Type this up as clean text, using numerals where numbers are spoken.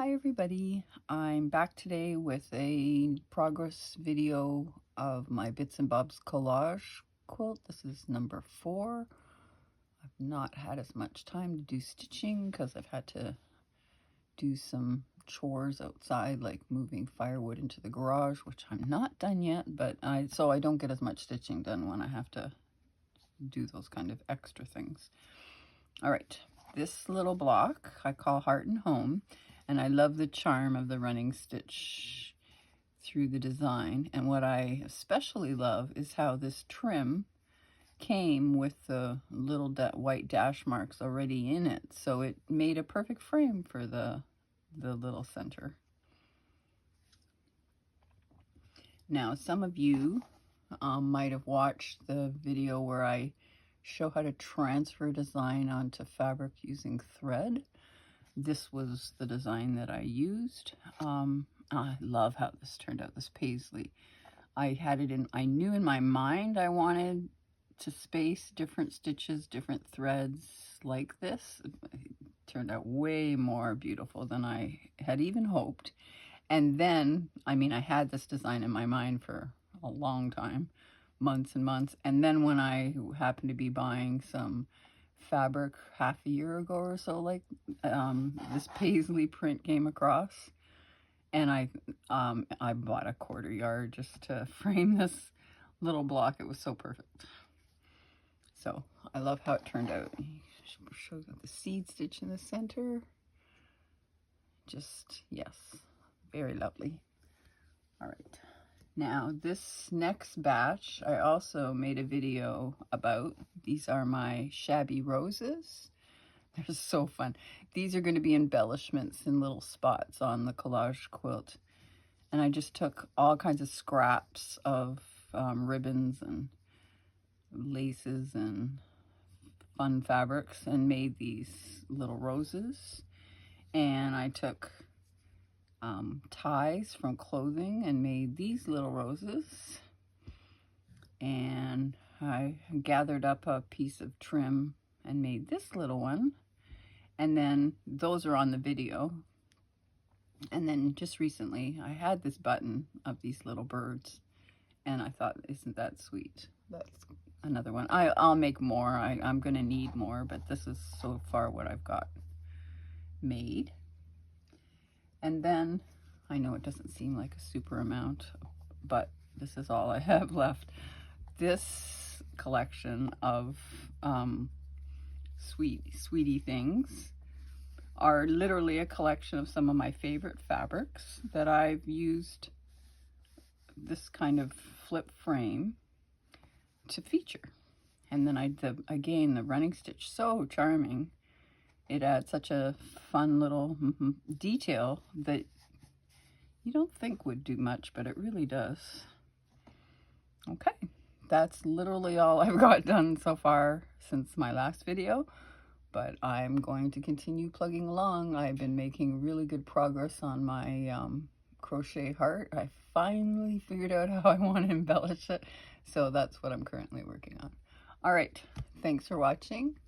Hi everybody, I'm back today with a progress video of my Bits and Bobs collage quilt. This is number 4. I've not had as much time to do stitching because I've had to do some chores outside, like moving firewood into the garage, which I'm not done yet, but so I don't get as much stitching done when I have to do those kind of extra things. All right, this little block I call Heart and Home. And I love the charm of the running stitch through the design. And what I especially love is how this trim came with the little white dash marks already in it. So it made a perfect frame for the little center. Now, some of you might have watched the video where I show how to transfer design onto fabric using thread. This was the design that I used. I love how this turned out, this paisley. I knew in my mind I wanted to space different stitches, different threads like this. It turned out way more beautiful than I had even hoped. And then, I had this design in my mind for a long time, months and months. And then when I happened to be buying some fabric half a year ago or so, like this paisley print came across, and I bought a 1/4 yard just to frame this little block. It was so perfect. So I love how it turned out. Shows the seed stitch in the center. Just, yes, very lovely. All right. Now, this next batch, I also made a video about. These are my Shabby Roses. They're so fun. These are going to be embellishments in little spots on the collage quilt. And I just took all kinds of scraps of ribbons and laces and fun fabrics and made these little roses. And I took ties from clothing and made these little roses, and I gathered up a piece of trim and made this little one, and then those are on the video. And then just recently I had this button of these little birds, and I thought, isn't that sweet? That's another one. I'll make more. I'm gonna need more, but this is so far what I've got made. And then, I know it doesn't seem like a super amount, but this is all I have left. This collection of sweetie things are literally a collection of some of my favorite fabrics that I've used this kind of flip frame to feature. And then again, the running stitch, so charming. It adds such a fun little detail that you don't think would do much, but it really does. Okay, that's literally all I've got done so far since my last video, but I'm going to continue plugging along. I've been making really good progress on my crochet heart. I finally figured out how I want to embellish it, so that's what I'm currently working on. All right, thanks for watching.